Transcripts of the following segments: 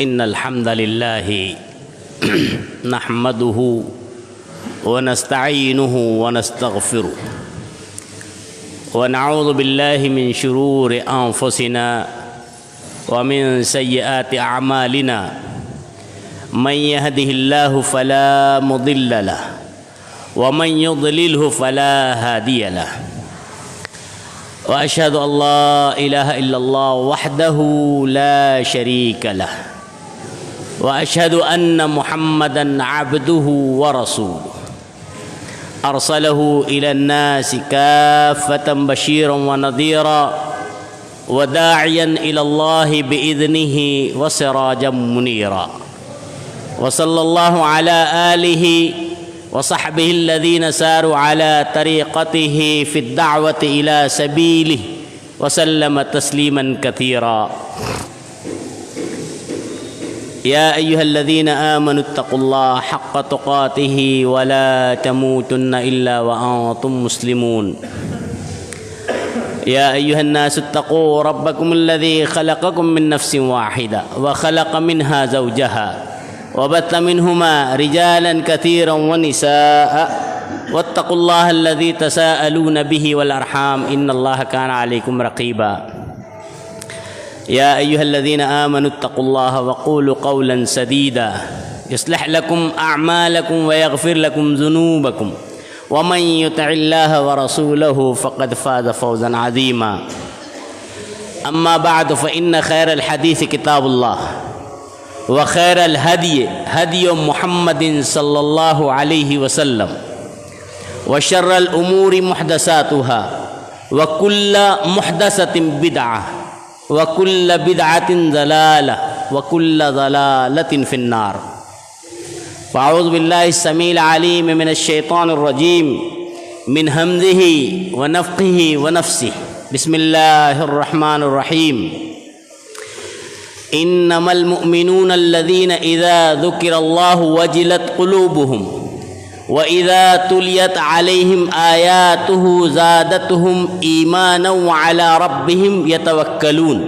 إن الحمد لله نحمده ونستعينه ونستغفره ونعوذ بالله من شرور أنفسنا ومن سيئات أعمالنا من يهده الله فلا مضل له ومن يضلله فلا هادي له وأشهد أن لا إله إلا الله وحده لا شريك له وأشهد أن محمدًا عبده ورسوله أرسله إلى الناس كافة بشيرا ونذيرا وداعيا إلى الله بإذنه وسراجا منيرا وصلى الله على آله وصحبه الذين ساروا على طريقته في الدعوة إلى سبيله وسلم تسليما كثيرا يا أيها الذين آمنوا اتقوا الله حق تقاته ولا تموتن إلا وأنتم مسلمون يا أيها الناس اتقوا ربكم الذي خلقكم من نفس واحدة وخلق منها زوجها وبث منهما رجالا كثيرا ونساء واتقوا الله الذي تساءلون به والأرحام إن الله كان عليكم رقيبا يا أيها الذين آمنوا اتقوا الله وقولوا قولا سديدا يصلح لكم أعمالكم ويغفر لكم ذنوبكم ومن يطع الله ورسوله فقد فاز فوزا عظيما أما بعد فإن خير الحديث كتاب الله وخير الهدي هدي محمد صلى الله عليه وسلم وشر الأمور محدثاتها وكل محدثة بدعة وكل بدعة ضلالة وكل ضلالة في النار فأعوذ بالله السميع العليم من الشيطان الرجيم من همزه ونفخه ونفسه بسم الله الرحمن الرحيم إنما المؤمنون الذين إذا ذكر الله وجلت قلوبهم وإذا تليت عليهم آياته زادتهم إيمانا وعلى ربهم يتوكلون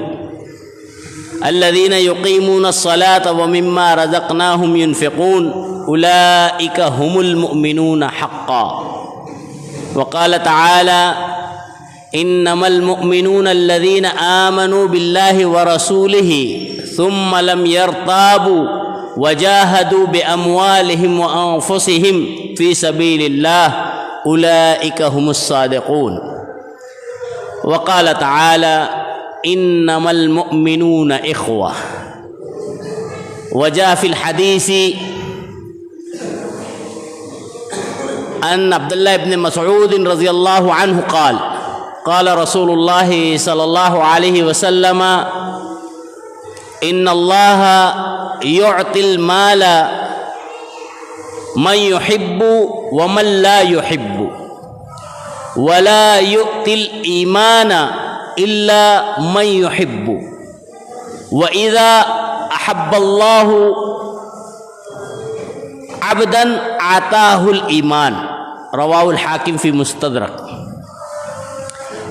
الذين يقيمون الصلاة ومما رزقناهم ينفقون أولئك هم المؤمنون حقا وقال تعالى إنما المؤمنون الذين آمنوا بالله ورسوله ثم لم يرتابوا وجاهدوا بأموالهم وأنفسهم في سبيل الله أولئك هم الصادقون وقال تعالى إنما المؤمنون إخوة وجاء في الحديث أن عبد الله بن مسعود رضي الله عنه قال قال رسول الله صلى الله عليه وسلم إن الله يعطي المال من يحب ومن لا يحب ولا يؤتي الإيمان إلا من يحب وإذا أحب الله عبدا أعطاه الإيمان رواه الحاكم في مستدرك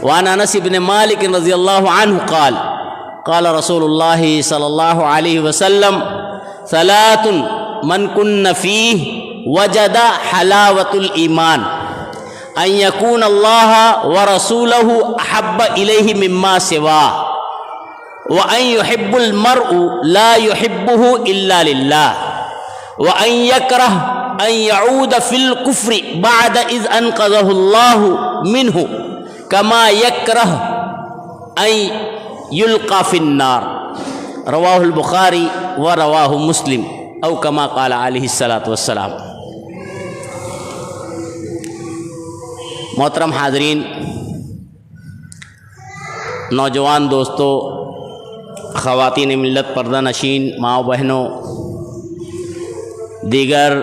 وعن أنس بن مالك رضي الله عنه قال قال رسول الله صلى الله عليه وسلم ثلاث من كن فيه وجد حلاوة الإيمان أن يكون الله ورسوله أحب إليه مما سواه وأن يحب المرء لا يحبه إلا لله وأن يكره أن يعود في الكفر بعد إذ أنقذه الله منه كما يكره أن يلقى في النار رواه البخاري ورواه مسلم أو كما قال عليه الصلاة والسلام محترم حاضرین، نوجوان دوستو، خواتین ملت، پردہ نشین ماں بہنوں، دیگر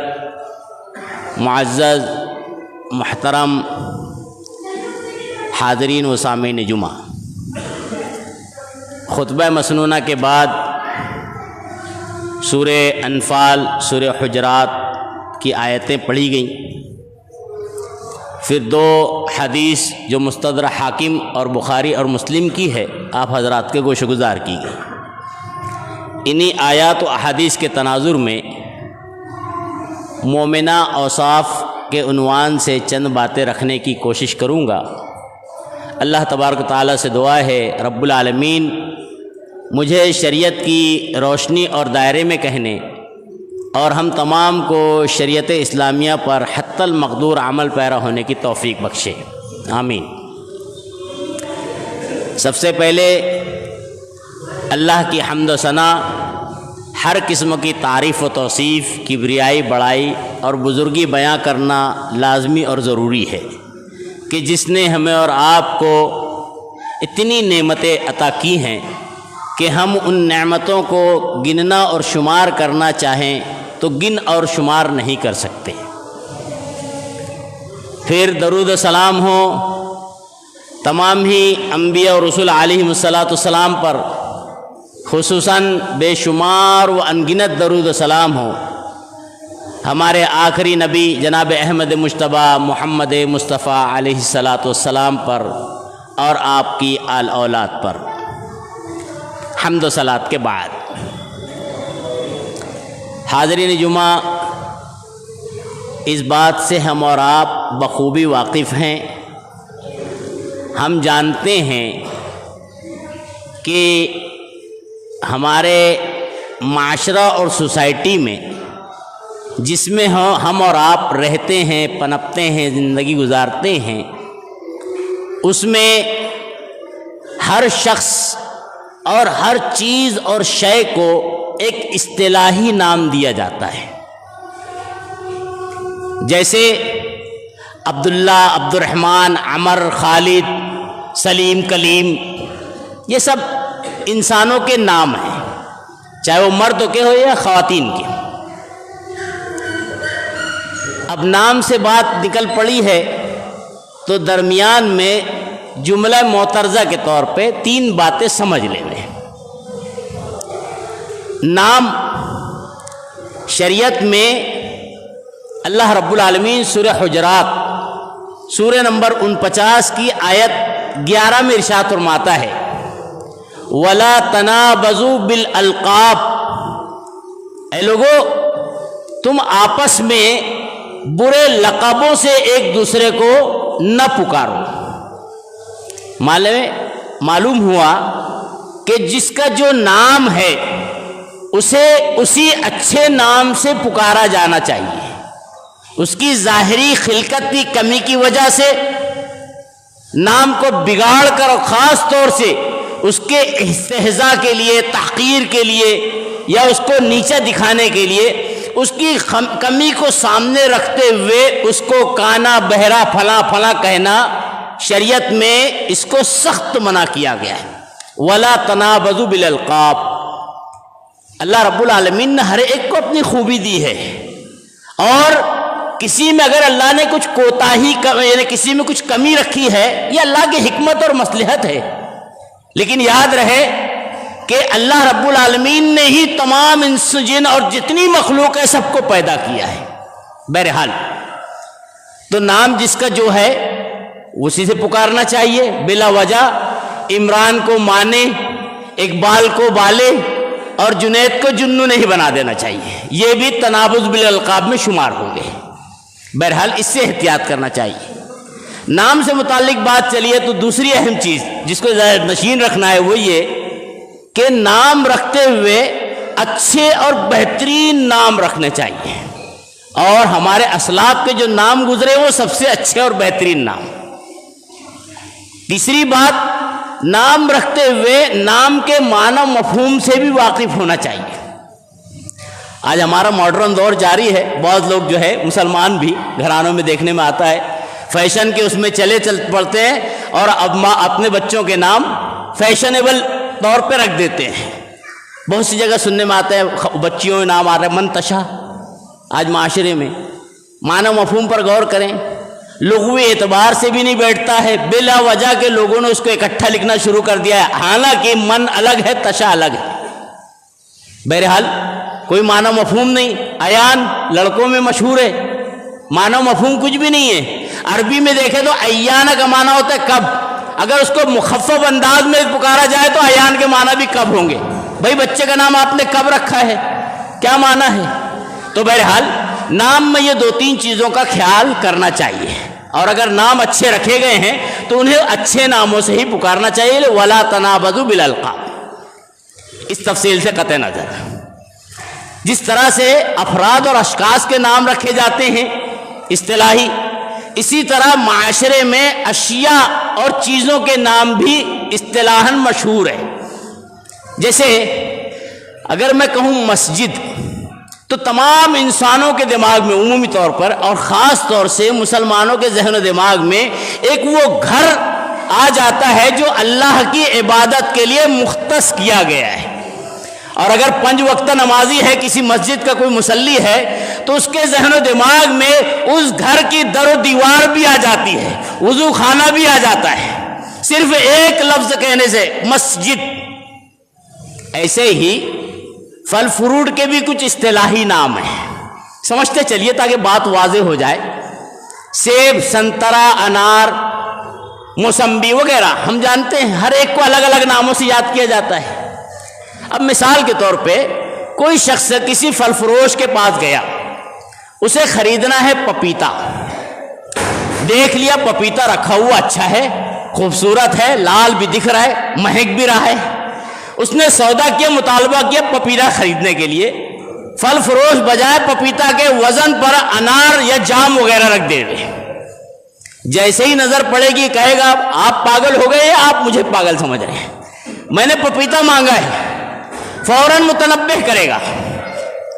معزز محترم حاضرین و سامعین جمعہ، خطبہ مسنونہ کے بعد سورہ انفال، سورہ حجرات کی آیتیں پڑھی گئیں، پھر دو حدیث جو مستدرک حاکم اور بخاری اور مسلم کی ہے آپ حضرات کے گوش گزار کی گئی۔ انہی آیات و احادیث کے تناظر میں مومنہ اوصاف کے عنوان سے چند باتیں رکھنے کی کوشش کروں گا۔ اللہ تبارک و تعالیٰ سے دعا ہے رب العالمین مجھے شریعت کی روشنی اور دائرے میں کہنے اور ہم تمام کو شریعت اسلامیہ پر حتی المقدور عمل پیرا ہونے کی توفیق بخشے، آمین۔ سب سے پہلے اللہ کی حمد و ثنا، ہر قسم کی تعریف و توصیف، کبریائی، بڑائی اور بزرگی بیاں کرنا لازمی اور ضروری ہے کہ جس نے ہمیں اور آپ کو اتنی نعمتیں عطا کی ہیں کہ ہم ان نعمتوں کو گننا اور شمار کرنا چاہیں تو گن اور شمار نہیں کر سکتے۔ پھر درود و سلام ہو تمام ہی انبیاء اور رسول علیہم الصلاۃ پر، خصوصاً بے شمار و انگنت درود و سلام ہو ہمارے آخری نبی جناب احمد مجتبیٰ محمد مصطفیٰ علیہ السلام پر اور آپ کی آل اولاد پر۔ حمد و صلات کے بعد حاضرین جمعہ، اس بات سے ہم اور آپ بخوبی واقف ہیں، ہم جانتے ہیں کہ ہمارے معاشرہ اور سوسائٹی میں جس میں ہم اور آپ رہتے ہیں، پنپتے ہیں، زندگی گزارتے ہیں، اس میں ہر شخص اور ہر چیز اور شے کو ایک اصطلاحی نام دیا جاتا ہے۔ جیسے عبداللہ، عبد الرحمن، عمر، خالد، سلیم، کلیم، یہ سب انسانوں کے نام ہیں، چاہے وہ مرد کے ہو یا خواتین کے۔ اب نام سے بات نکل پڑی ہے تو درمیان میں جملہ معترضہ کے طور پہ 3 باتیں سمجھ لیں۔ نام شریعت میں اللہ رب العالمین سورہ حجرات سورہ نمبر 49 کی آیت 11 میں ارشاد فرماتا ہے وَلَا تَنَابَزُوا بِالْأَلْقَابِ، اے لوگو تم آپس میں برے لقبوں سے ایک دوسرے کو نہ پکارو۔ معلوم ہوا کہ جس کا جو نام ہے اسے اسی اچھے نام سے پکارا جانا چاہیے۔ اس کی ظاہری خلقت کی کمی کی وجہ سے نام کو بگاڑ کر اور خاص طور سے اس کے استہزاء کے لیے، تحقیر کے لیے یا اس کو نیچا دکھانے کے لیے اس کی کمی کو سامنے رکھتے ہوئے اس کو کانا، بہرا، فلاں فلاں کہنا شریعت میں اس کو سخت منع کیا گیا ہے۔ وَلَا تَنَابَزُوا بِالْأَلْقَابِ، اللہ رب العالمین نے ہر ایک کو اپنی خوبی دی ہے، اور کسی میں اگر اللہ نے کچھ کوتاہی یعنی کسی میں کچھ کمی رکھی ہے، یہ اللہ کی حکمت اور مصلحت ہے، لیکن یاد رہے کہ اللہ رب العالمین نے ہی تمام انس جن اور جتنی مخلوق ہے سب کو پیدا کیا ہے۔ بہرحال تو نام جس کا جو ہے اسی سے پکارنا چاہیے، بلا وجہ عمران کو مانے، اقبال کو بالے اور جنید کو جنو نہیں بنا دینا چاہیے، یہ بھی تنابز بالالقاب میں شمار ہوں گے۔ بہرحال اس سے احتیاط کرنا چاہیے۔ نام سے متعلق بات چلیے تو دوسری اہم چیز جس کو ذہن نشین رکھنا ہے وہ یہ کہ نام رکھتے ہوئے اچھے اور بہترین نام رکھنے چاہیے، اور ہمارے اسلاف کے جو نام گزرے وہ سب سے اچھے اور بہترین نام۔ تیسری بات، نام رکھتے ہوئے نام کے معنی مفہوم سے بھی واقف ہونا چاہیے۔ آج ہمارا ماڈرن دور جاری ہے، بہت لوگ جو ہے مسلمان بھی گھرانوں میں دیکھنے میں آتا ہے، فیشن کے اس میں چل پڑتے ہیں اور اب اپنے بچوں کے نام فیشنیبل طور پہ رکھ دیتے ہیں۔ بہت سی جگہ سننے میں آتا ہے بچیوں کے نام آ رہے ہیں منتشا۔ آج معاشرے میں معنی مفہوم پر غور کریں، لغوی اعتبار سے بھی نہیں بیٹھتا ہے، بلا وجہ کے لوگوں نے اس کو اکٹھا لکھنا شروع کر دیا ہے، حالانکہ من الگ ہے، تشا الگ ہے۔ بہرحال کوئی معنی مفہوم نہیں۔ ایان لڑکوں میں مشہور ہے، معنی مفہوم کچھ بھی نہیں ہے۔ عربی میں دیکھیں تو ایانہ کا معنی ہوتا ہے کب، اگر اس کو مخفف انداز میں پکارا جائے تو ایان کے معنی بھی کب ہوں گے، بھائی بچے کا نام آپ نے کب رکھا ہے، کیا معنی ہے؟ تو بہرحال نام میں یہ 2-3 چیزوں کا خیال کرنا چاہیے، اور اگر نام اچھے رکھے گئے ہیں تو انہیں اچھے ناموں سے ہی پکارنا چاہیے، وَلَا تَنَابَذُوا بِالْأَلْقَابِ، اس تفصیل سے قطع نظر۔ جس طرح سے افراد اور اشخاص کے نام رکھے جاتے ہیں اصطلاحی، اسی طرح معاشرے میں اشیاء اور چیزوں کے نام بھی اصطلاحاً مشہور ہیں۔ جیسے اگر میں کہوں مسجد، تو تمام انسانوں کے دماغ میں عمومی طور پر اور خاص طور سے مسلمانوں کے ذہن و دماغ میں ایک وہ گھر آ جاتا ہے جو اللہ کی عبادت کے لیے مختص کیا گیا ہے، اور اگر 5 وقتہ نمازی ہے، کسی مسجد کا کوئی مصلی ہے، تو اس کے ذہن و دماغ میں اس گھر کی در و دیوار بھی آ جاتی ہے، وضو خانہ بھی آ جاتا ہے، صرف ایک لفظ کہنے سے، مسجد۔ ایسے ہی پھل فروٹ کے بھی کچھ اصطلاحی نام ہیں، سمجھتے چلیے تاکہ بات واضح ہو جائے۔ سیب، سنترا، انار، موسمبی وغیرہ ہم جانتے ہیں، ہر ایک کو الگ الگ ناموں سے یاد کیا جاتا ہے۔ اب مثال کے طور پہ کوئی شخص کسی پھل فروش کے پاس گیا، اسے خریدنا ہے پپیتا، دیکھ لیا پپیتا رکھا ہوا اچھا ہے، خوبصورت ہے، لال بھی دکھ رہا ہے، مہک بھی رہا ہے، اس نے سودا کیا، مطالبہ کیا پپیتا خریدنے کے لیے۔ پھل فروش بجائے پپیتا کے وزن پر انار یا جام وغیرہ رکھ دے رہے، جیسے ہی نظر پڑے گی کہے گا آپ پاگل ہو گئے یا آپ مجھے پاگل سمجھ رہے ہیں، میں نے پپیتا مانگا ہے، فوراً متنبہ کرے گا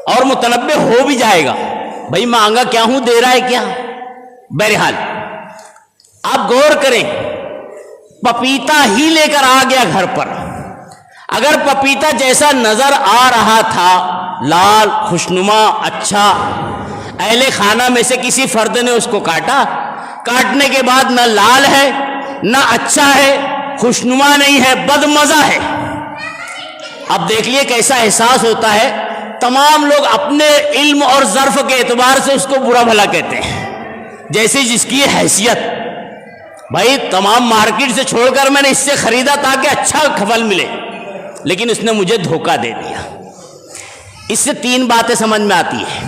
اور متنبہ ہو بھی جائے گا، بھائی مانگا کیا ہوں، دے رہا ہے کیا۔ بہرحال آپ غور کریں، پپیتا ہی لے کر آ گیا گھر پر، اگر پپیتا جیسا نظر آ رہا تھا، لال، خوشنما، اچھا، اہل خانہ میں سے کسی فرد نے اس کو کاٹا، کاٹنے کے بعد نہ لال ہے، نہ اچھا ہے، خوشنما نہیں ہے، بدمزہ ہے، اب دیکھ لیے کیسا احساس ہوتا ہے۔ تمام لوگ اپنے علم اور ظرف کے اعتبار سے اس کو برا بھلا کہتے ہیں، جیسے جس کی حیثیت، بھائی تمام مارکیٹ سے چھوڑ کر میں نے اس سے خریدا تاکہ اچھا پھل ملے، لیکن اس نے مجھے دھوکہ دے دیا۔ اس سے 3 باتیں سمجھ میں آتی ہے۔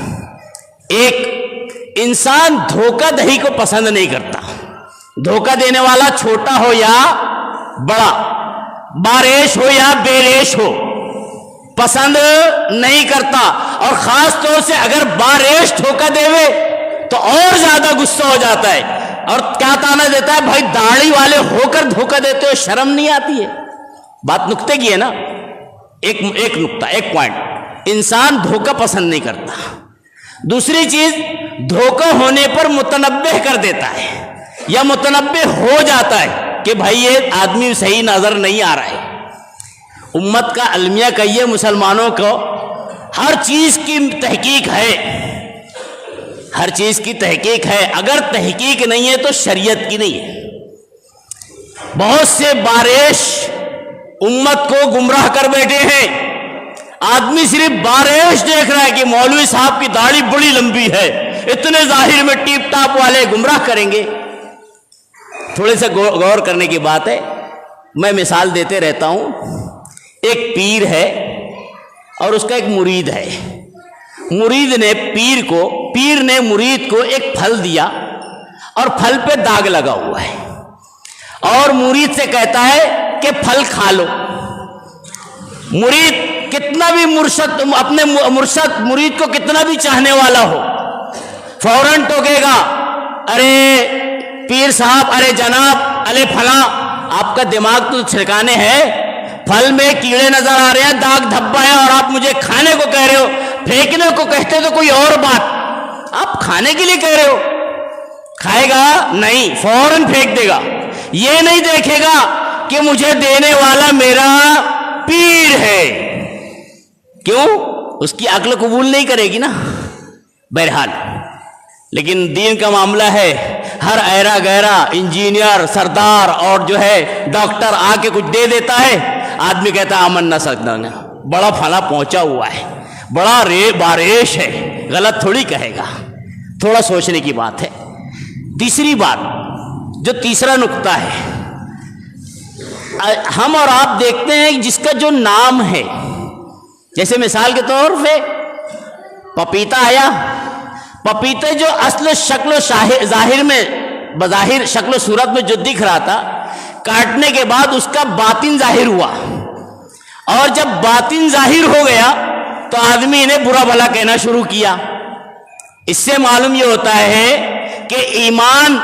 ایک، انسان دھوکہ دہی کو پسند نہیں کرتا، دھوکہ دینے والا چھوٹا ہو یا بڑا، باریش ہو یا بیریش ہو، پسند نہیں کرتا، اور خاص طور سے اگر باریش دھوکہ دے تو اور زیادہ غصہ ہو جاتا ہے، اور کیا تانا دیتا ہے، بھائی داڑھی والے ہو کر دھوکہ دیتے ہو، شرم نہیں آتی ہے۔ بات نکتے کی ہے نا، ایک نکتہ، ایک پوائنٹ، انسان دھوکہ پسند نہیں کرتا۔ دوسری چیز، دھوکہ ہونے پر متنبہ کر دیتا ہے یا متنبہ ہو جاتا ہے کہ بھائی یہ آدمی صحیح نظر نہیں آ رہا ہے۔ امت کا المیہ کہیے، مسلمانوں کو ہر چیز کی تحقیق ہے، ہر چیز کی تحقیق ہے، اگر تحقیق نہیں ہے تو شریعت کی نہیں ہے۔ بہت سے باریش امت کو گمراہ کر بیٹھے ہیں، آدمی صرف باریش دیکھ رہا ہے کہ مولوی صاحب کی داڑھی بڑی لمبی ہے، اتنے ظاہر میں ٹیپ ٹاپ والے گمراہ کریں گے۔ تھوڑے سے غور کرنے کی بات ہے، میں مثال دیتے رہتا ہوں۔ ایک پیر ہے اور اس کا ایک مرید ہے، مرید نے پیر نے مرید کو ایک پھل دیا اور پھل پہ داغ لگا ہوا ہے، اور مرید سے کہتا ہے کہ پھل کھا لو۔ مرید کتنا بھی اپنے مرید کو کتنا بھی چاہنے والا ہو، فوراً ٹوکے گا، ارے پیر صاحب، ارے جناب، ارے فلاں، آپ کا دماغ تو چھڑکانے ہے، پھل میں کیڑے نظر آ رہے ہیں، داغ دھبا ہے، اور آپ مجھے کھانے کو کہہ رہے ہو، پھینکنے کو کہتے تو کوئی اور بات، آپ کھانے کے لیے کہہ رہے ہو۔ کھائے گا نہیں، فوراً پھینک دے گا، یہ نہیں دیکھے گا کہ مجھے دینے والا میرا پیر ہے، کیوں؟ اس کی عقل قبول نہیں کرے گی نا۔ بہرحال لیکن دین کا معاملہ ہے، ہر ایرا گیرا انجینئر سردار اور جو ہے ڈاکٹر آ کے کچھ دے دیتا ہے، آدمی کہتا ہے امن نہ سکتا، بڑا پھلا پہنچا ہوا ہے، بڑا باریش ہے، غلط تھوڑی کہے گا، تھوڑا سوچنے کی بات ہے۔ تیسری بات، جو تیسرا نقطہ ہے، ہم اور آپ دیکھتے ہیں جس کا جو نام ہے جیسے مثال کے طور پہ پپیتا آیا، پپیتے جو اصل شکل و ظاہر میں بظاہر شکل و صورت میں جو دکھ رہا تھا، کاٹنے کے بعد اس کا باطن ظاہر ہوا، اور جب باطن ظاہر ہو گیا تو آدمی انہیں برا بھلا کہنا شروع کیا۔ اس سے معلوم یہ ہوتا ہے کہ ایمان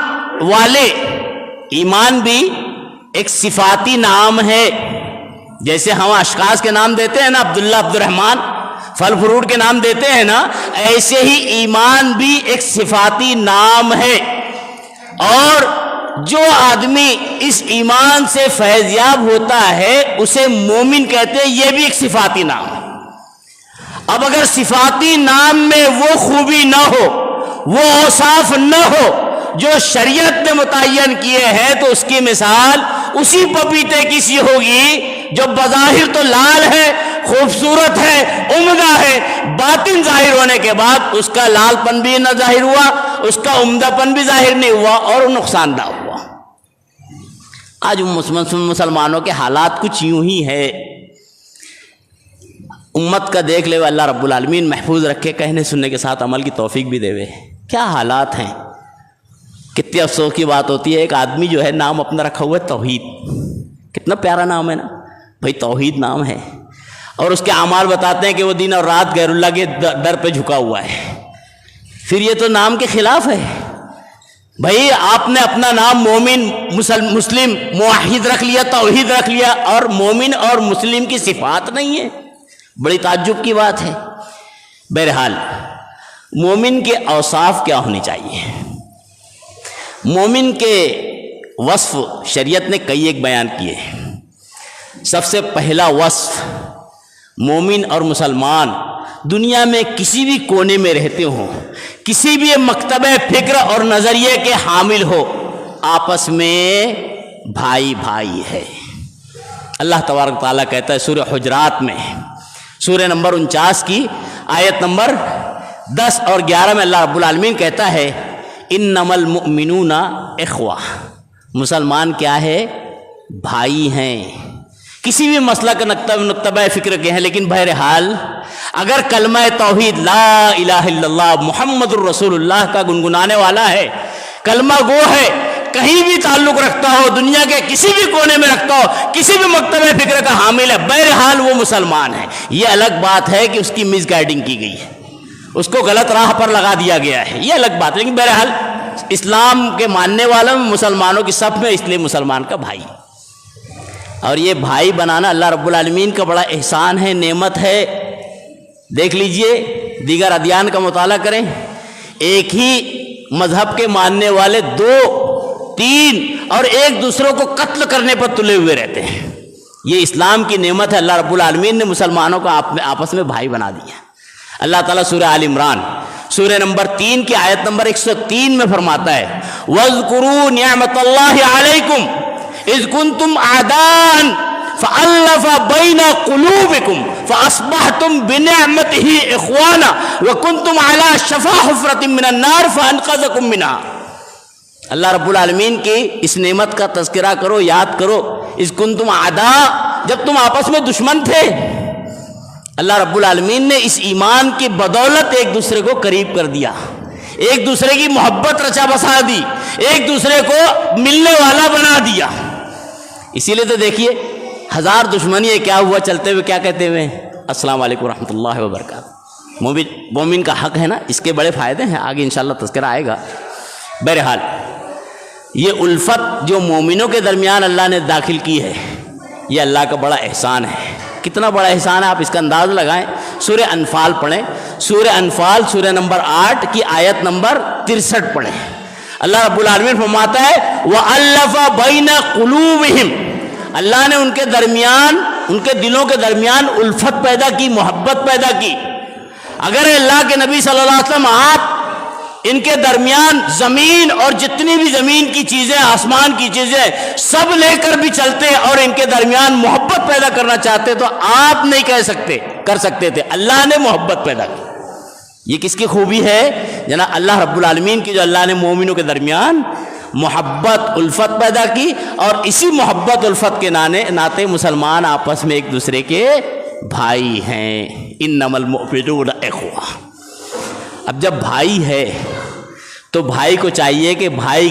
والے، ایمان بھی ایک صفاتی نام ہے، جیسے ہم اشخاص کے نام دیتے ہیں نا، عبداللہ، عبد الرحمن، پھل فروٹ کے نام دیتے ہیں نا، ایسے ہی ایمان بھی ایک صفاتی نام ہے۔ اور جو آدمی اس ایمان سے فیضیاب ہوتا ہے اسے مومن کہتے ہیں، یہ بھی ایک صفاتی نام ہے۔ اب اگر صفاتی نام میں وہ خوبی نہ ہو، وہ اوصاف نہ ہو جو شریعت نے متعین کیے ہیں، تو اس کی مثال اسی پپیتے کی سی ہوگی جو بظاہر تو لال ہے، خوبصورت ہے، عمدہ ہے، باطن ظاہر ہونے کے بعد اس کا لال پن بھی نہ ظاہر ہوا، اس کا عمدہ پن بھی ظاہر نہیں ہوا، اور نقصان دہ ہوا۔ آج مسلمانوں کے حالات کچھ یوں ہی ہے۔ امت کا دیکھ لے، اللہ رب العالمین محفوظ رکھے، کہنے سننے کے ساتھ عمل کی توفیق بھی دے۔ کیا حالات ہیں! کتنے افسوس کی بات ہوتی ہے، ایک آدمی جو ہے نام اپنا رکھا ہوا ہے توحید، کتنا پیارا نام ہے نا بھائی، توحید نام ہے، اور اس کے اعمال بتاتے ہیں کہ وہ دن اور رات غیر اللہ کے در پہ جھکا ہوا ہے۔ پھر یہ تو نام کے خلاف ہے بھائی۔ آپ نے اپنا نام مومن، مسلم، موحد رکھ لیا، توحید رکھ لیا، اور مومن اور مسلم کی صفات نہیں ہے، بڑی تعجب کی بات ہے۔ بہرحال مومن کے اوصاف کیا ہونی چاہیے؟ مومن کے وصف شریعت نے کئی ایک بیان کیے۔ سب سے پہلا وصف، مومن اور مسلمان دنیا میں کسی بھی کونے میں رہتے ہوں، کسی بھی مکتبہ فکر اور نظریے کے حامل ہو، آپس میں بھائی بھائی ہے۔ اللہ تبارک تعالیٰ کہتا ہے سورہ حجرات میں، سورہ نمبر 49 کی آیت نمبر 10 اور 11 میں اللہ رب العالمین کہتا ہے انما المؤمنون اخوہ، مسلمان کیا ہے؟ بھائی ہیں۔ کسی بھی مسئلہ کا نقطہ فکر کے ہیں، لیکن بہرحال اگر کلمہ توحید لا الہ الا اللہ محمد الرسول اللہ کا گنگنانے والا ہے، کلمہ گو ہے، کہیں بھی تعلق رکھتا ہو، دنیا کے کسی بھی کونے میں رکھتا ہو، کسی بھی مکتبہ فکر کا حامل ہے، بہرحال وہ مسلمان ہے۔ یہ الگ بات ہے کہ اس کی مس گائیڈنگ کی گئی ہے، اس کو غلط راہ پر لگا دیا گیا ہے، یہ الگ بات ہے، لیکن بہرحال اسلام کے ماننے والوں میں، مسلمانوں کی صف میں، اس لیے مسلمان کا بھائی۔ اور یہ بھائی بنانا اللہ رب العالمین کا بڑا احسان ہے، نعمت ہے۔ دیکھ لیجئے، دیگر ادیان کا مطالعہ کریں، ایک ہی مذہب کے ماننے والے 2، 3 اور ایک دوسروں کو قتل کرنے پر تلے ہوئے رہتے ہیں۔ یہ اسلام کی نعمت ہے، اللہ رب العالمین نے مسلمانوں کو آپس میں بھائی بنا دیا۔ اللہ تعالیٰ سورہ آل عمران سورہ نمبر 3 کی آیت نمبر 103 میں فرماتا ہے وَاذْكُرُوا نِعْمَةَ اللَّهِ عَلَيْكُمْ إِذْ كُنْتُمْ أَعْدَاءً فَأَلَّفَ بَيْنَ قُلُوبِكُمْ فَأَصْبَحْتُمْ بِنِعْمَتِهِ إِخْوَانًا وَكُنْتُمْ عَلَى شَفَا حُفْرَةٍ مِّنَ النَّارِ فَأَنْقَذَكُم مِّنْهَا۔ اللہ رب العالمین کی اس نعمت کا تذکرہ کرو، یاد کرو، اذ کنتم اعداء، جب تم آپس میں دشمن تھے، اللہ رب العالمین نے اس ایمان کی بدولت ایک دوسرے کو قریب کر دیا، ایک دوسرے کی محبت رچا بسا دی، ایک دوسرے کو ملنے والا بنا دیا۔ اسی لیے تو دیکھیے 1000 دشمنی ہے، کیا ہوا؟ چلتے ہوئے کیا کہتے ہوئے السلام علیکم ورحمۃ اللہ وبرکاتہ۔ مومن کا حق ہے نا، اس کے بڑے فائدے ہیں، آگے انشاءاللہ تذکرہ آئے گا۔ بہرحال یہ الفت جو مومنوں کے درمیان اللہ نے داخل کی ہے، یہ اللہ کا بڑا احسان ہے۔ کتنا بڑا احسان ہے آپ اس کا انداز لگائیں۔ سورہ انفال پڑھیں، سورہ انفال سورہ نمبر 8 کی آیت نمبر 63 پڑھیں۔ اللہ رب العالمین فرماتا ہے وَأَلَّفَ بَيْنَ قُلُوبِهِمْ، اللہ نے ان کے درمیان، ان کے دلوں کے درمیان الفت پیدا کی، محبت پیدا کی۔ اگر اللہ کے نبی صلی اللہ علیہ وسلم آپ ان کے درمیان زمین اور جتنی بھی زمین کی چیزیں، آسمان کی چیزیں سب لے کر بھی چلتے اور ان کے درمیان محبت پیدا کرنا چاہتے تو آپ نہیں کر سکتے تھے، اللہ نے محبت پیدا کی۔ یہ کس کی خوبی ہے؟ جناب اللہ رب العالمین کی، جو اللہ نے مومنوں کے درمیان محبت، الفت پیدا کی، اور اسی محبت الفت کے ناطے مسلمان آپس میں ایک دوسرے کے بھائی ہیں۔ انما المؤمنون اخوہ۔ اب جب بھائی ہے تو بھائی کو چاہیے کہ بھائی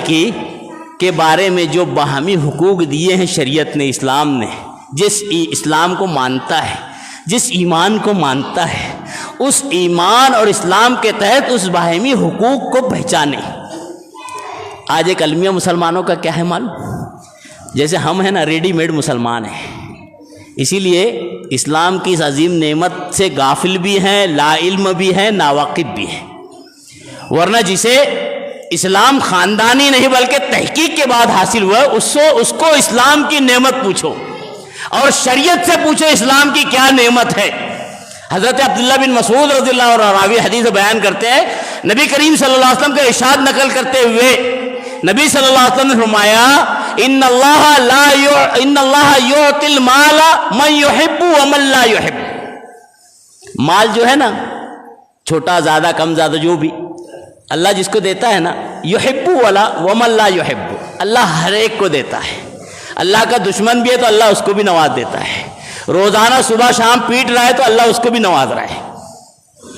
کے بارے میں جو باہمی حقوق دیے ہیں شریعت نے، اسلام نے، جس اسلام کو مانتا ہے، جس ایمان کو مانتا ہے، اس ایمان اور اسلام کے تحت اس باہمی حقوق کو پہچانے۔ آج ایک المیہ مسلمانوں کا کیا ہے معلوم؟ جیسے ہم ہیں نا، ریڈی میڈ مسلمان ہیں، اسی لیے اسلام کی اس عظیم نعمت سے غافل بھی ہیں، لا علم بھی ہیں، ناواقف بھی ہیں۔ ورنہ جسے اسلام خاندانی نہیں بلکہ تحقیق کے بعد حاصل ہوا اس کو اسلام کی نعمت پوچھو اور شریعت سے پوچھو اسلام کی کیا نعمت ہے۔ حضرت عبداللہ بن مسعود رضی اللہ عنہ راوی حدیث بیان کرتے ہیں، نبی کریم صلی اللہ علیہ وسلم کا ارشاد نقل کرتے ہوئے نبی صلی اللہ علیہ وسلم نے فرمایا، ان اللہ یعطی المال من یحب ومن لا یحب۔ مال جو ہے نا، چھوٹا زیادہ کم زیادہ جو بھی، اللہ جس کو دیتا ہے نا، یحب والا ومن لا یحب، اللہ ہر ایک کو دیتا ہے۔ اللہ کا دشمن بھی ہے تو اللہ اس کو بھی نواز دیتا ہے، روزانہ صبح شام پیٹ رہا ہے تو اللہ اس کو بھی نواز رہا ہے۔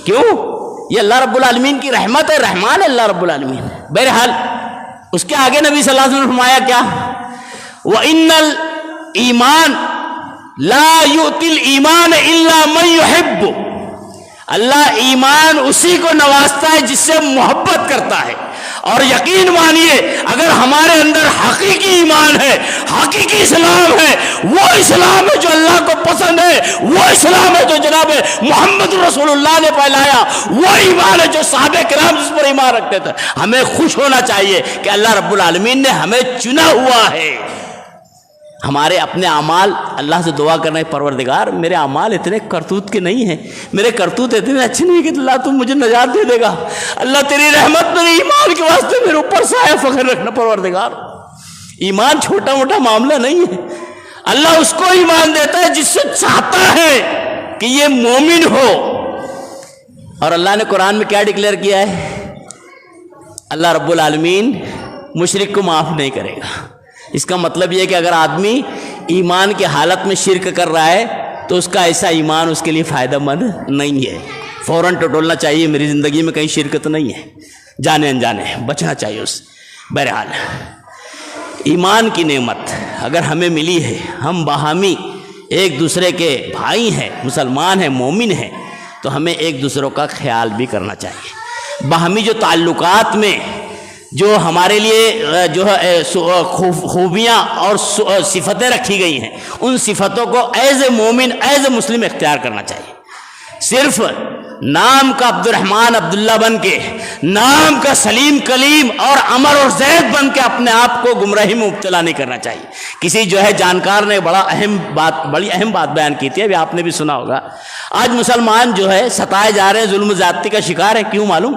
کیوں؟ یہ اللہ رب العالمین کی رحمت ہے، رحمان ہے اللہ رب العالمین۔ بہرحال اس کے آگے نبی صلی اللہ علیہ وسلم نے فرمایا کیا؟ وَإِنَّ الْإِيمَانَ لَا يُؤْتِي الْإِيمَانَ إِلَّا مَنْ يُحِبُّ۔ اللہ ایمان اسی کو نوازتا ہے جس سے محبت کرتا ہے۔ اور یقین مانیے اگر ہمارے اندر حقیقی ایمان ہے، حقیقی اسلام ہے، وہ اسلام ہے جو اللہ کو پسند ہے، وہ اسلام ہے جو جناب محمد رسول اللہ نے پھیلایا، وہ ایمان ہے جو صحابہ کرام جس پر ایمان رکھتے تھے۔ ہمیں خوش ہونا چاہیے کہ اللہ رب العالمین نے ہمیں چنا ہوا ہے۔ ہمارے اپنے اعمال، اللہ سے دعا کرنا ہے، پروردگار میرے اعمال اتنے کرتوت کے نہیں ہیں، میرے کرتوت اتنے اچھے نہیں کہ اللہ تم مجھے نجات دے دے گا۔ اللہ تیری رحمت میرے ایمان کے واسطے میرے اوپر سایہ فخر رکھنا پروردگار۔ ایمان چھوٹا موٹا معاملہ نہیں ہے، اللہ اس کو ایمان دیتا ہے جس سے چاہتا ہے کہ یہ مومن ہو۔ اور اللہ نے قرآن میں کیا ڈکلیئر کیا ہے؟ اللہ رب العالمین مشرک کو معاف نہیں کرے گا۔ اس کا مطلب یہ کہ اگر آدمی ایمان کی حالت میں شرک کر رہا ہے تو اس کا ایسا ایمان اس کے لیے فائدہ مند نہیں ہے، فوراً ٹٹولنا چاہیے، میری زندگی میں کہیں شرک تو نہیں ہے، جانے انجانے بچنا چاہیے اس۔ بہرحال ایمان کی نعمت اگر ہمیں ملی ہے، ہم باہمی ایک دوسرے کے بھائی ہیں، مسلمان ہیں، مومن ہیں، تو ہمیں ایک دوسروں کا خیال بھی کرنا چاہیے۔ باہمی جو تعلقات میں جو ہمارے لیے جو خوبیاں اور صفتیں رکھی گئی ہیں، ان صفتوں کو ایز اے مومن، ایز اے مسلم اختیار کرنا چاہیے۔ صرف نام کا عبد الرحمن عبداللہ بن کے، نام کا سلیم کلیم اور عمر اور زید بن کے اپنے آپ کو گمراہی میں مبتلا نہیں کرنا چاہیے۔ کسی جو ہے جانکار نے بڑی اہم بات بیان کی تھی، ابھی آپ نے بھی سنا ہوگا۔ آج مسلمان جو ہے ستائے جا رہے ہیں، ظلم و زیادتی کا شکار ہیں، کیوں معلوم؟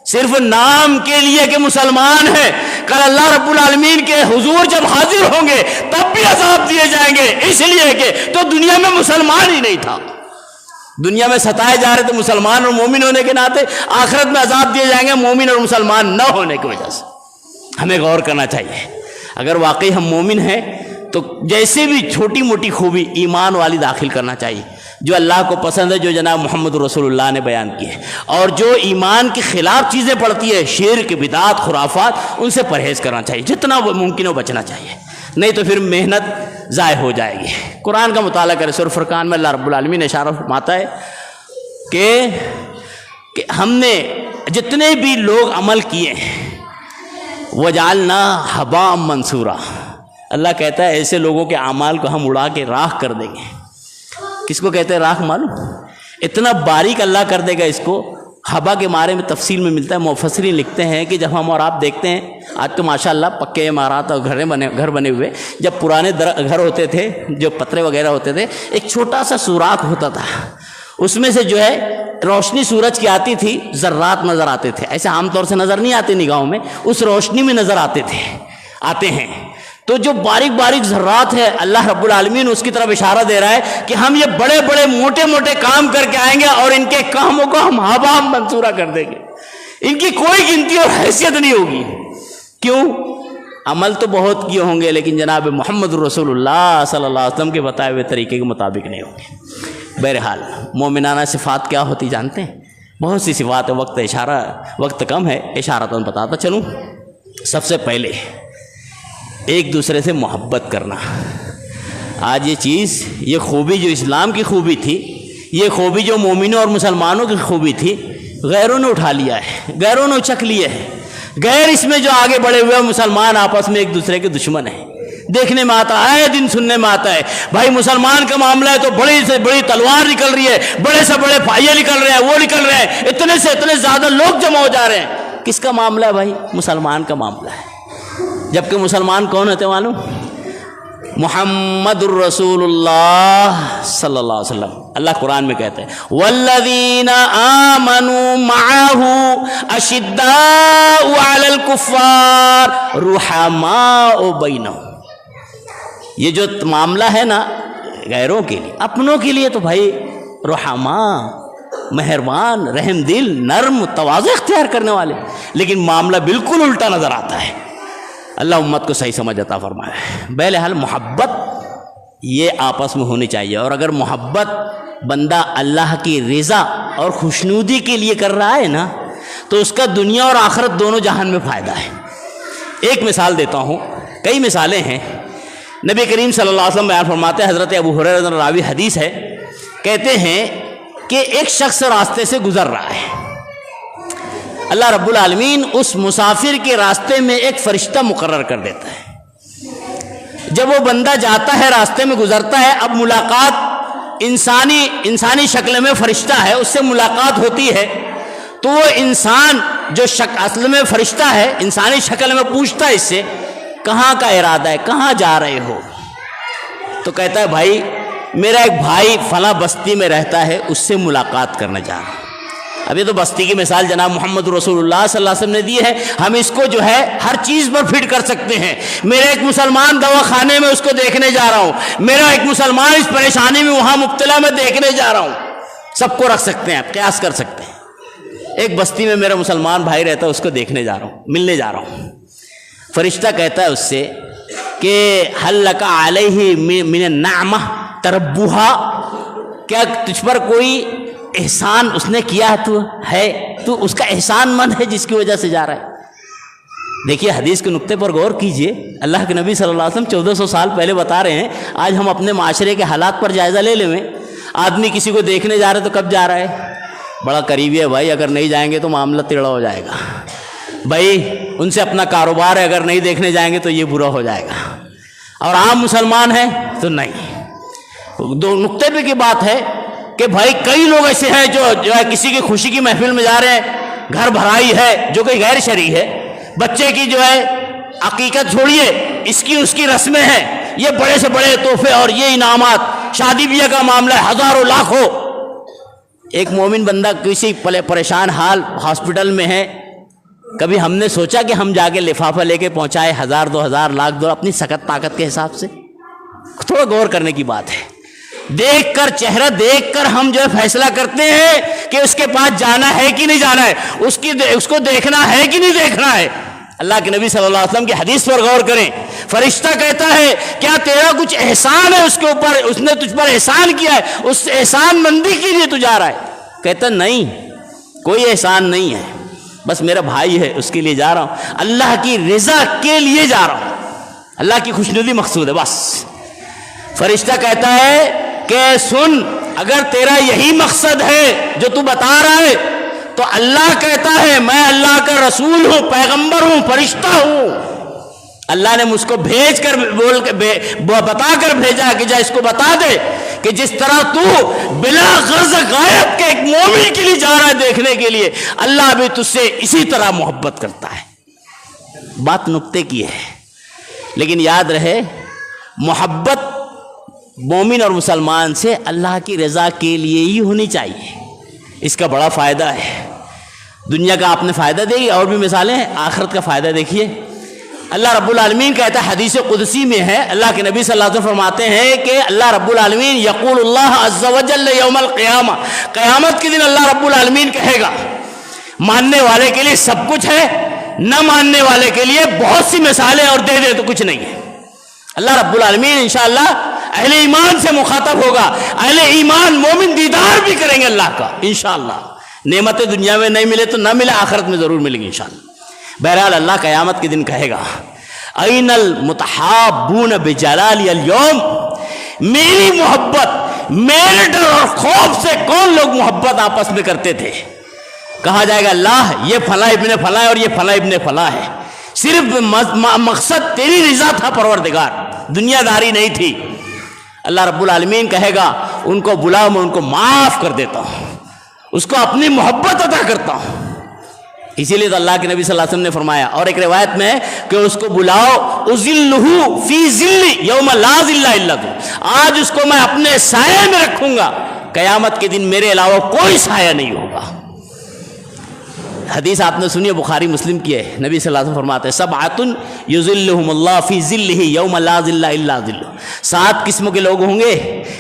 صرف نام کے لیے کہ مسلمان ہے، کل اللہ رب العالمین کے حضور جب حاضر ہوں گے تب بھی عذاب دیے جائیں گے، اس لیے کہ تو دنیا میں مسلمان ہی نہیں تھا، دنیا میں ستائے جا رہے تھے مسلمان اور مومن ہونے کے ناطے، آخرت میں عذاب دیے جائیں گے مومن اور مسلمان نہ ہونے کی وجہ سے۔ ہمیں غور کرنا چاہیے، اگر واقعی ہم مومن ہیں تو جیسے بھی چھوٹی موٹی خوبی ایمان والی داخل کرنا چاہیے، جو اللہ کو پسند ہے، جو جناب محمد رسول اللہ نے بیان کی ہے، اور جو ایمان کے خلاف چیزیں پڑتی ہے، شرک، بدعات، خرافات، ان سے پرہیز کرنا چاہیے، جتنا ممکن ہو بچنا چاہیے، نہیں تو پھر محنت ضائع ہو جائے گی۔ قرآن کا مطالعہ کرے، سورہ فرقان میں اللہ رب العالمین نے اشارہ فرماتا ہے کہ ہم نے جتنے بھی لوگ عمل کیے ہیں وَجَعَلْنَا حَبَاءً مَنْثُورًا، اللہ کہتا ہے ایسے لوگوں کے اعمال کو ہم اڑا کے راکھ کر دیں گے۔ کس کو کہتے ہیں راکھ معلوم؟ اتنا باریک اللہ کر دے گا اس کو۔ ہوا کے بارے میں تفصیل میں ملتا ہے، مفسرین لکھتے ہیں کہ جب ہم اور آپ دیکھتے ہیں آج تو ماشاءاللہ پکے عمارات اور گھر بنے ہوئے، جب پرانے گھر ہوتے تھے جو پترے وغیرہ ہوتے تھے، ایک چھوٹا سا سوراخ ہوتا تھا، اس میں سے جو ہے روشنی سورج کی آتی تھی، ذرات نظر آتے تھے، ایسے عام طور سے نظر نہیں آتے نگاہوں میں، اس روشنی میں نظر آتے ہیں۔ تو جو باریک باریک ذرات ہے، اللہ رب العالمین اس کی طرف اشارہ دے رہا ہے کہ ہم یہ بڑے بڑے موٹے موٹے کام کر کے آئیں گے اور ان کے کاموں کو ہم حباء منثورا کر دیں گے، ان کی کوئی گنتی اور حیثیت نہیں ہوگی۔ کیوں؟ عمل تو بہت کیے ہوں گے لیکن جناب محمد رسول اللہ صلی اللہ علیہ وسلم کے بتائے ہوئے طریقے کے مطابق نہیں ہوں گے۔ بہرحال مومنانہ صفات کیا ہوتی جانتے ہیں؟ بہت سی صفات ہے، وقت کم ہے، اشارتاً بتاتا چلوں۔ سب سے پہلے ایک دوسرے سے محبت کرنا۔ آج یہ چیز، یہ خوبی جو اسلام کی خوبی تھی، یہ خوبی جو مومنوں اور مسلمانوں کی خوبی تھی، غیروں نے اٹھا لیا ہے، غیروں نے اچک لیے ہیں۔ غیر اس میں جو آگے بڑھے ہوئے مسلمان آپس میں ایک دوسرے کے دشمن ہیں۔ دیکھنے میں آتا ہے، دن سننے میں آتا ہے، بھائی مسلمان کا معاملہ ہے تو بڑی سے بڑی تلوار نکل رہی ہے، بڑے سے بڑے پھائیے نکل رہے ہیں، وہ نکل رہے ہیں، اتنے سے اتنے زیادہ لوگ جمع ہو جا رہے ہیں۔ کس کا معاملہ ہے بھائی؟ مسلمان کا معاملہ ہے۔ جبکہ مسلمان کون ہوتے معلوم؟ محمد الرسول اللہ صلی اللہ علیہ وسلم۔ اللہ قرآن میں کہتے ہیں والذین آمنوا معہ اشداء علی الکفار رحماء بینہم۔ یہ جو معاملہ ہے نا غیروں کے لیے، اپنوں کے لیے تو بھائی رحماء، مہربان، رحم دل، نرم، تواضع اختیار کرنے والے، لیکن معاملہ بالکل الٹا نظر آتا ہے۔ اللہ امت کو صحیح سمجھ عطا فرمائے۔ بہرحال محبت یہ آپس میں ہونی چاہیے، اور اگر محبت بندہ اللہ کی رضا اور خوشنودی کے لیے کر رہا ہے نا تو اس کا دنیا اور آخرت دونوں جہان میں فائدہ ہے۔ ایک مثال دیتا ہوں، کئی مثالیں ہیں۔ نبی کریم صلی اللہ علیہ وسلم بیان فرماتے ہیں، حضرت ابو ہریرہ راوی حدیث ہے، کہتے ہیں کہ ایک شخص راستے سے گزر رہا ہے، اللہ رب العالمین اس مسافر کے راستے میں ایک فرشتہ مقرر کر دیتا ہے۔ جب وہ بندہ جاتا ہے، راستے میں گزرتا ہے، اب ملاقات انسانی شکل میں فرشتہ ہے، اس سے ملاقات ہوتی ہے، تو وہ انسان جو اصل میں فرشتہ ہے انسانی شکل میں پوچھتا ہے اس سے کہاں کا ارادہ ہے، کہاں جا رہے ہو؟ تو کہتا ہے بھائی میرا ایک بھائی فلاں بستی میں رہتا ہے، اس سے ملاقات کرنے جا رہا ہوں۔ اب یہ تو بستی کی مثال جناب محمد رسول اللہ صلی اللہ علیہ وسلم نے دی ہے، ہم اس کو جو ہے ہر چیز پر فٹ کر سکتے ہیں۔ میرا ایک مسلمان دواخانے میں اس کو دیکھنے جا رہا ہوں، میرا ایک مسلمان اس پریشانی میں وہاں مبتلا میں دیکھنے جا رہا ہوں، سب کو رکھ سکتے ہیں، قیاس کر سکتے ہیں۔ ایک بستی میں میرا مسلمان بھائی رہتا ہے، اس کو دیکھنے جا رہا ہوں، ملنے جا رہا ہوں۔ فرشتہ کہتا ہے اس سے کہ حل لک علیہ من النعمہ تربوہا، کیا تجھ پر کوئی احسان اس نے کیا ہے، تو اس کا احسان مند ہے جس کی وجہ سے جا رہا ہے۔ دیکھیے حدیث کے نقطے پر غور کیجئے، اللہ کے نبی صلی اللہ علیہ وسلم 1400 سال پہلے بتا رہے ہیں، آج ہم اپنے معاشرے کے حالات پر جائزہ لے لیں۔ آدمی کسی کو دیکھنے جا رہا ہے تو کب جا رہا ہے؟ بڑا قریبی ہے بھائی، اگر نہیں جائیں گے تو معاملہ ٹیڑھا ہو جائے گا، بھائی ان سے اپنا کاروبار ہے، اگر نہیں دیکھنے جائیں گے تو یہ برا ہو جائے گا، اور عام مسلمان ہیں تو نہیں۔ دو نقطے پہ کی بات ہے کہ بھائی کئی لوگ ایسے ہیں جو ہے کسی کی خوشی کی محفل میں جا رہے ہیں، گھر بھرائی ہے جو کہ غیر شرعی ہے، بچے کی جو ہے عقیقت چھوڑیے، اس کی رسمیں ہیں، یہ بڑے سے بڑے تحفے اور یہ انعامات، شادی بیاہ کا معاملہ ہے، ہزاروں لاکھوں۔ ایک مومن بندہ کسی پریشان حال ہاسپٹل میں ہے، کبھی ہم نے سوچا کہ ہم جا کے لفافہ لے کے پہنچائے 1000 2000 لاکھ $2 اپنی سخت طاقت کے حساب سے؟ تھوڑا غور کرنے کی بات ہے۔ دیکھ کر چہرہ دیکھ کر ہم جو ہے فیصلہ کرتے ہیں کہ اس کے پاس جانا ہے کہ نہیں جانا ہے، اس کو دیکھنا ہے کہ نہیں دیکھنا ہے۔ اللہ کے نبی صلی اللہ علیہ وسلم کی حدیث پر غور کریں، فرشتہ کہتا ہے کیا تیرا کچھ احسان ہے اس کے اوپر، اس نے تجھ پر احسان کیا ہے، اس احسان مندی کے لیے تو جا رہا ہے؟ کہتا نہیں، کوئی احسان نہیں ہے، بس میرا بھائی ہے اس کے لیے جا رہا ہوں، اللہ کی رضا کے لیے جا رہا ہوں، اللہ کی خوشنودی مقصود ہے بس۔ فرشتہ کہتا ہے کہ سن، اگر تیرا یہی مقصد ہے جو تو بتا رہا ہے تو اللہ کہتا ہے میں اللہ کا رسول ہوں، پیغمبر ہوں، فرشتہ ہوں، اللہ نے مجھ کو بھیج کر بتا کر بھیجا کہ جا اس کو بتا دے کہ جس طرح تو بلا غرض غائب کے ایک مومن کے لیے جا رہا ہے دیکھنے کے لیے، اللہ بھی تجھ سے اسی طرح محبت کرتا ہے۔ بات نقطے کی ہے، لیکن یاد رہے محبت مومن اور مسلمان سے اللہ کی رضا کے لیے ہی ہونی چاہیے، اس کا بڑا فائدہ ہے۔ دنیا کا آپ نے فائدہ دے گی، اور بھی مثالیں ہیں، آخرت کا فائدہ دیکھیے۔ اللہ رب العالمین کہتا ہے، حدیث قدسی میں ہے، اللہ کے نبی صلی اللہ علیہ وسلم فرماتے ہیں کہ اللہ رب العالمین یقول اللہ عز وجل یوم القیامہ، قیامت کے دن اللہ رب العالمین کہے گا ماننے والے کے لیے سب کچھ ہے، نہ ماننے والے کے لیے بہت سی مثالیں اور دے دے تو کچھ نہیں ہے۔ اللہ رب العالمین انشاءاللہ اہل ایمان سے مخاطب ہوگا، اہل ایمان مومن دیدار بھی کریں گے اللہ کا انشاءاللہ۔ نعمتیں دنیا میں نہیں ملے تو نہ ملے، آخرت میں ضرور ملیں گی انشاءاللہ۔ بہرحال اللہ قیامت کے دن کہے گا این المتحابون بجلالی اليوم، میری محبت، میرے ڈر اور خوف سے کون لوگ محبت آپس میں کرتے تھے؟ کہا جائے گا اللہ یہ فلاں ابن فلاں اور یہ فلاں ابن فلاں ہے، صرف مقصد تیری رضا تھا پروردگار، دنیا داری نہیں تھی۔ اللہ رب العالمین کہے گا ان کو بلاؤ، میں ان کو معاف کر دیتا ہوں، اس کو اپنی محبت عطا کرتا ہوں۔ اسی لیے تو اللہ کے نبی صلی اللہ علیہ وسلم نے فرمایا، اور ایک روایت میں کہ اس کو بلاؤ اذلہ فی ذلی یوم لا ذل الا ذو، آج اس کو میں اپنے سائے میں رکھوں گا، قیامت کے دن میرے علاوہ کوئی سایہ نہیں ہوگا۔ حدیث آپ نے سنی ہے، بخاری مسلم کی ہے، نبی صلی اللہ علیہ وسلم فرماتے ہیں سبعۃ یظلھم اللہ فی ذلہ یوم لا ذل الا ذلہ، 7 قسم کے لوگ ہوں گے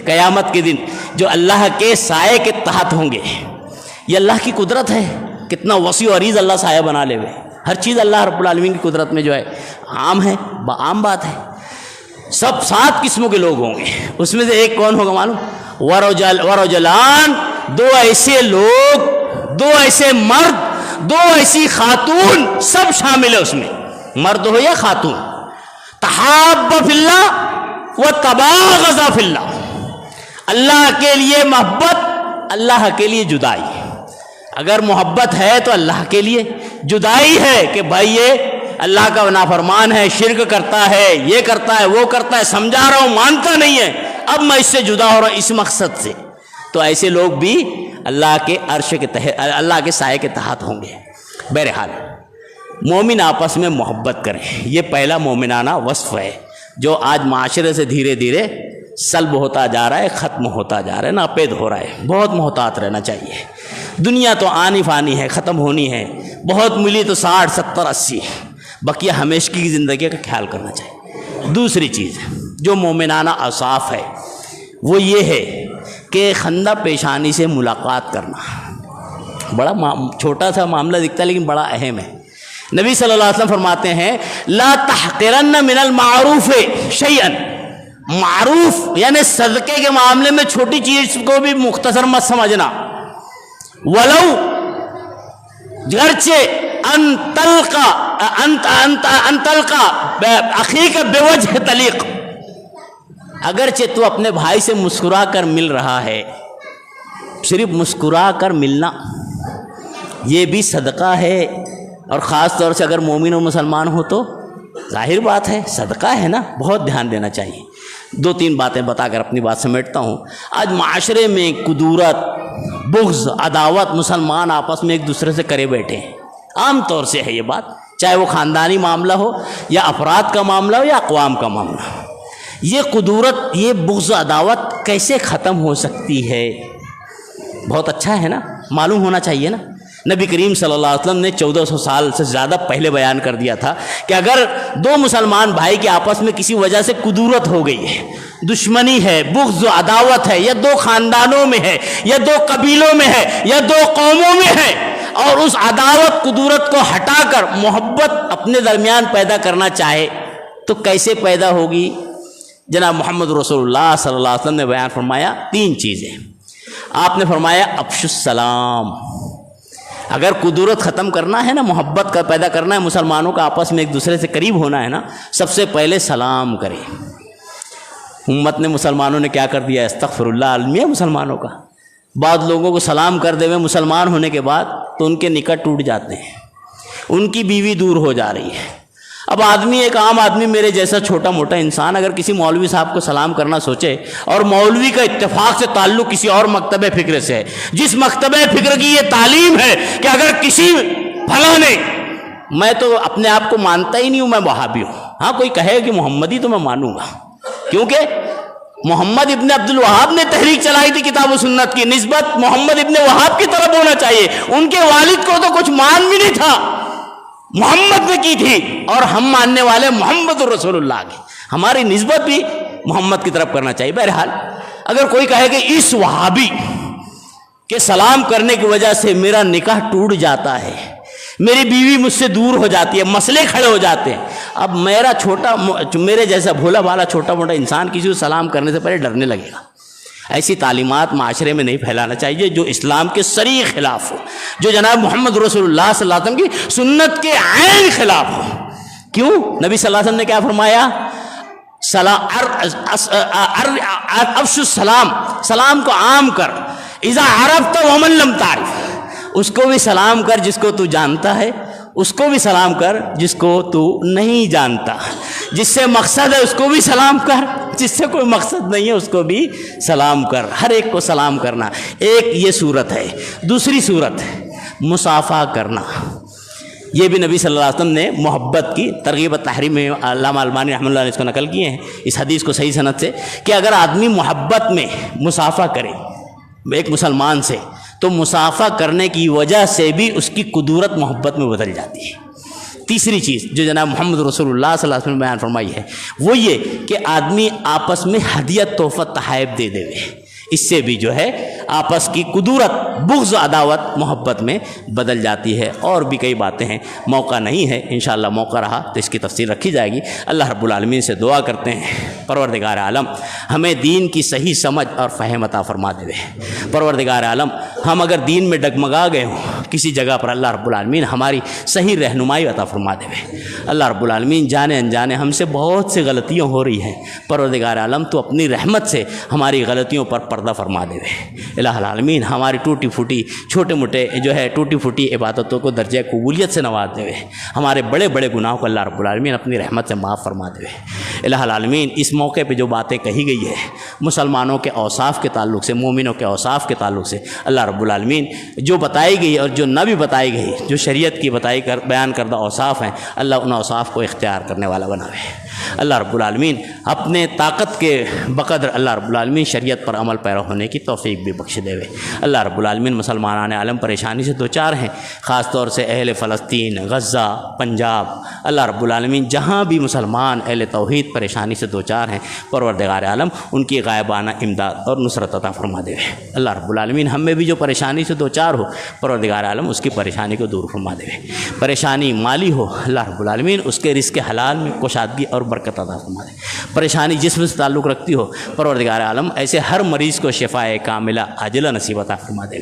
قیامت کے دن جو اللہ کے سائے کے تحت ہوں گے۔ یہ اللہ کی قدرت ہے، کتنا وسیع و عریض اللہ سایہ بنا لے ہوئے، ہر چیز اللہ رب العالمین کی قدرت میں جو ہے عام ہے، عام بات ہے۔ سب 7 قسموں کے لوگ ہوں گے، اس میں سے ایک کون ہوگا معلوم؟ ورجلان، 2 ایسے لوگ، 2 ایسے مرد، 2 ایسی خاتون، سب شامل ہے اس میں، مرد ہو یا خاتون، تحاب فی اللہ و تباغض فی اللہ، اللہ کے لیے محبت، اللہ کے لیے جدائی۔ اگر محبت ہے تو اللہ کے لیے، جدائی ہے کہ بھائی یہ اللہ کا نافرمان ہے، شرک کرتا ہے، یہ کرتا ہے، وہ کرتا ہے، سمجھا رہا ہوں مانتا نہیں ہے، اب میں اس سے جدا ہو رہا ہوں اس مقصد سے، تو ایسے لوگ بھی اللہ کے عرش کے تحت، اللہ کے سائے کے تحت ہوں گے۔ بہرحال مومن آپس میں محبت کریں، یہ پہلا مومنانہ وصف ہے جو آج معاشرے سے دھیرے دھیرے سلب ہوتا جا رہا ہے، ختم ہوتا جا رہا ہے، ناپید ہو رہا ہے۔ بہت محتاط رہنا چاہیے، دنیا تو آنی فانی ہے، ختم ہونی ہے، بہت ملی تو 60 70 80، بقیہ ہمیشگی کی زندگی کا خیال کرنا چاہیے۔ دوسری چیز جو مومنانہ اوصاف ہے وہ یہ ہے کہ خندہ پیشانی سے ملاقات کرنا، بڑا چھوٹا سا معاملہ دکھتا ہے لیکن بڑا اہم ہے۔ نبی صلی اللہ علیہ وسلم فرماتے ہیں لا تحقرن من المعروف شیئا، معروف یعنی صدقے کے معاملے میں چھوٹی چیز کو بھی مختصر مت سمجھنا، ولو گرچہ ان تلقا اخیک بوجہ طلیق، اگرچہ تو اپنے بھائی سے مسکرا کر مل رہا ہے، صرف مسکرا کر ملنا یہ بھی صدقہ ہے، اور خاص طور سے اگر مومن و مسلمان ہو تو ظاہر بات ہے صدقہ ہے نا، بہت دھیان دینا چاہیے۔ 2-3 باتیں بتا کر اپنی بات سمیٹتا ہوں۔ آج معاشرے میں کدورت، بغض، عداوت مسلمان آپس میں ایک دوسرے سے کرے بیٹھے ہیں، عام طور سے ہے یہ بات، چاہے وہ خاندانی معاملہ ہو یا افراد کا معاملہ ہو یا اقوام کا معاملہ ہو۔ یہ کدورت، یہ بغض، عداوت کیسے ختم ہو سکتی ہے؟ بہت اچھا ہے نا، معلوم ہونا چاہیے نا۔ نبی کریم صلی اللہ علیہ وسلم نے 1400 سال سے زیادہ پہلے بیان کر دیا تھا کہ اگر 2 مسلمان بھائی کے آپس میں کسی وجہ سے کدورت ہو گئی ہے، دشمنی ہے، بغض و عداوت ہے، یا 2 خاندانوں میں ہے، یا 2 قبیلوں میں ہے، یا 2 قوموں میں ہے، اور اس عداوت کدورت کو ہٹا کر محبت اپنے درمیان پیدا کرنا چاہے تو کیسے پیدا ہوگی؟ جناب محمد رسول اللہ صلی اللہ علیہ وسلم نے بیان فرمایا 3 چیزیں۔ آپ نے فرمایا افشوا السلام، اگر کدورت ختم کرنا ہے نا، محبت کا پیدا کرنا ہے، مسلمانوں کا آپس میں ایک دوسرے سے قریب ہونا ہے نا، سب سے پہلے سلام کریں۔ امت نے، مسلمانوں نے کیا کر دیا؟ استغفر اللہ، عالمی ہے مسلمانوں کا، بعض لوگوں کو سلام کر دے ہوئے مسلمان ہونے کے بعد تو ان کے نکٹ ٹوٹ جاتے ہیں، ان کی بیوی دور ہو جا رہی ہے۔ اب آدمی، ایک عام آدمی میرے جیسا چھوٹا موٹا انسان اگر کسی مولوی صاحب کو سلام کرنا سوچے، اور مولوی کا اتفاق سے تعلق کسی اور مکتب فکر سے ہے، جس مکتب فکر کی یہ تعلیم ہے کہ اگر کسی فلاں نے، میں تو اپنے آپ کو مانتا ہی نہیں ہوں، میں وہابی ہوں، ہاں کوئی کہے کہ محمدی تو میں مانوں گا، کیونکہ محمد ابن عبد الوہاب نے تحریک چلائی تھی کتاب و سنت کی، نسبت محمد ابن وہاب کی طرف ہونا چاہیے، ان کے والد کو تو کچھ مان بھی نہیں تھا، محمد نے کی تھی، اور ہم ماننے والے محمد رسول اللہ کی، ہماری نسبت بھی محمد کی طرف کرنا چاہیے۔ بہرحال اگر کوئی کہے کہ اس وہابی کے سلام کرنے کی وجہ سے میرا نکاح ٹوٹ جاتا ہے، میری بیوی مجھ سے دور ہو جاتی ہے، مسئلے کھڑے ہو جاتے ہیں. اب میرے جیسا بھولا بھالا چھوٹا موٹا انسان کسی کو سلام کرنے سے پہلے ڈرنے لگے گا. ایسی تعلیمات معاشرے میں نہیں پھیلانا چاہیے جو اسلام کے صریح خلاف ہو، جو جناب محمد رسول اللہ صلی اللہ علیہ وسلم کی سنت کے عین خلاف ہو. کیوں؟ نبی صلی اللہ علیہ وسلم نے کیا فرمایا؟ افش السلام، سلام کو عام کر. اذا عرفت ومن لم تعرف، اس کو بھی سلام کر جس کو تو جانتا ہے، اس کو بھی سلام کر جس کو تو نہیں جانتا. جس سے مقصد ہے اس کو بھی سلام کر، جس سے کوئی مقصد نہیں ہے اس کو بھی سلام کر. ہر ایک کو سلام کرنا. ایک یہ صورت ہے. دوسری صورت مصافحہ کرنا. یہ بھی نبی صلی اللہ علیہ وسلم نے محبت کی ترغیب تحریم میں علامہ البانی رحمۃ اللہ علیہ اس کو نقل کیے ہیں اس حدیث کو صحیح سند سے، کہ اگر آدمی محبت میں مصافحہ کرے ایک مسلمان سے تو مصافحہ کرنے کی وجہ سے بھی اس کی قدورت محبت میں بدل جاتی ہے. تیسری چیز جو جناب محمد رسول اللہ صلی اللہ علیہ وسلم نے بیان فرمائی ہے وہ یہ کہ آدمی آپس میں ہدیت تحفہ تحائف دے دے. اس سے بھی جو ہے آپس کی قدورت بغض و عداوت محبت میں بدل جاتی ہے. اور بھی کئی باتیں ہیں، موقع نہیں ہے، انشاءاللہ موقع رہا تو اس کی تفصیل رکھی جائے گی. اللہ رب العالمین سے دعا کرتے ہیں پروردگار عالم ہمیں دین کی صحیح سمجھ اور فہم عطا فرما دے. پروردگار عالم ہم اگر دین میں ڈگمگا گئے ہوں کسی جگہ پر، اللہ رب العالمین ہماری صحیح رہنمائی عطا فرما دے. اللہ رب العالمین جانے انجانے ہم سے بہت سی غلطیاں ہو رہی ہیں، پروردگار عالم تو اپنی رحمت سے ہماری غلطیوں پر پردہ فرما دے. الہ العالمین ہماری ٹوٹی پھوٹی چھوٹے موٹے جو ہے ٹوٹی پھوٹی عبادتوں کو درجہ قبولیت سے نواز دے. ہمارے بڑے بڑے گناہوں کو اللہ رب العالمین اپنی رحمت سے معاف فرما دے. الہ العالمین اس موقع پہ جو باتیں کہی گئی ہے مسلمانوں کے اوصاف کے تعلق سے، مومنوں کے اوصاف کے تعلق سے، اللہ رب العالمین جو بتائی گئی اور جو نہ بھی بتائی گئی، جو شریعت کی بیان کردہ اوصاف ہیں، اللہ ان اوصاف کو اختیار کرنے والا بناوے. اللہ رب العالمین اپنے طاقت کے بقدر اللہ رب العالمین شریعت پر عمل پیرا ہونے کی توفیق بھی بخش دے. اللہ رب العالمین مسلمانان عالم پریشانی سے دوچار ہیں، خاص طور سے اہل فلسطین، غزہ، پنجاب. اللہ رب العالمین جہاں بھی مسلمان اہل توحید پریشانی سے دوچار ہیں، پروردگار عالم ان کی غائبانہ امداد اور نصرت عطا فرما دے. اللہ رب العالمین ہم میں بھی جو پریشانی سے دوچار ہو، پروردگار عالم اس کی پریشانی کو دور فرما دے. پریشانی مالی ہو، اللہ رب العالمین اس کے رزق حلال میں کشادگی اور برکت عطا فرما دے. پریشانی جسم سے تعلق رکھتی ہو، پروردگار عالم ایسے ہر مریض کو شفائے کاملہ عاجلہ نصیب عطا فرما دے.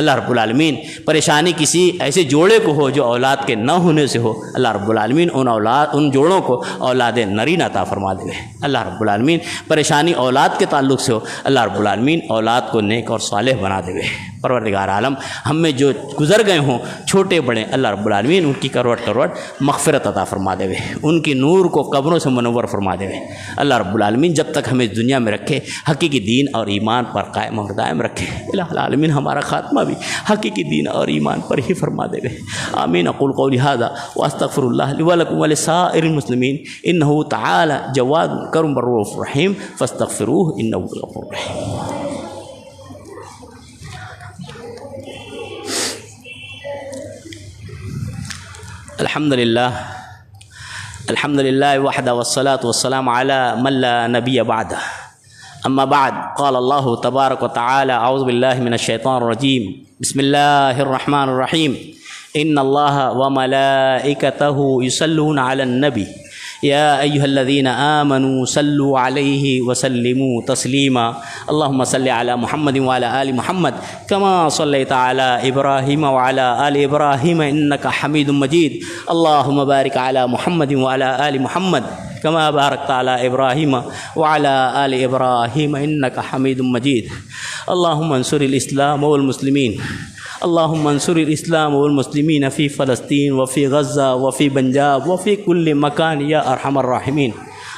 اللہ رب العالمین پریشانی کسی ایسے جوڑے کو ہو جو اولاد کے نہ ہونے سے ہو، اللہ رب العالمین ان جوڑوں کو اولاد نرین عطا فرما دے. اللہ رب العالمین پریشانی اولاد کے تعلق سے ہو، اللہ رب العالمین اولاد کو نیک اور صالح بنا دے. پروردگار عالم ہم میں جو گزر گئے ہوں چھوٹے بڑے، اللہ رب العالمین ان کی کروٹ مغفرت عطا فرما دے، ان کی نور کو قبروں سے منور فرما دے. اللہ رب العالمین جب تک ہمیں دنیا میں رکھے حقیقی دین اور ایمان پر قائم اور دائم رکھے. الہ العالمین ہمارا خاتمہ بھی حقیقی دین اور ایمان پر ہی فرما دے. آمین. اقول قولی ھذا واستغفر اللہ لی ولکم ولسائر المسلمین انہ تعالی جواد کرم رؤوف رحیم فاستغفروہ انہ هو الغفور الرحیم. الحمد لله وحده والصلاة والسلام على من لا نبي بعده. أما بعد قال الله تبارك وتعالى أعوذ بالله من الشيطان الرجيم بسم الله الرحمن الرحيم إن الله وملائكته يصلون على النبي يا أيها الذين آمنوا صلوا عليه وسلموا تسليما اللهم صل على محمد وعلى آل محمد كما صليت على إبراهيم وعلى آل إبراهيم إنك حميد مجيد اللهم بارك على محمد وعلى آل محمد كما باركت على إبراهيم وعلى آل إبراهيم إنك حميد مجيد اللهم انصر الإسلام والمسلمين اللهم انصر الإسلام والمسلمين في فلسطين وفي غزة وفي بنجاب وفي كل مكان يا أرحم الراحمين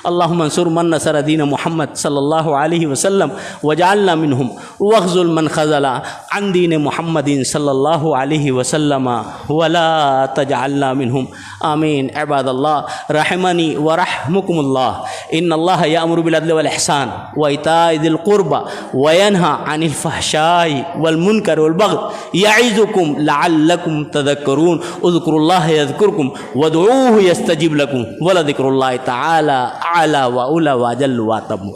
اللهم انصر من نصر دين محمد صلى الله عليه وسلم واجعلنا منهم واخذل من خذل عن دين محمد صلى الله عليه وسلم ولا تجعلنا منهم آمين. عباد الله رحمني ورحمكم الله إن الله يأمر بالعدل والإحسان وإيتاء ذي القربى وينهى عن الفحشاء والمنكر والبغي يعظكم لعلكم تذكرون اذكروا الله يذكركم وادعوه يستجب لكم ولذكر الله تعالى أعلى وأولى وأجل وأتم.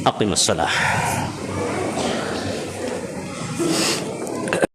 أقم الصلاة.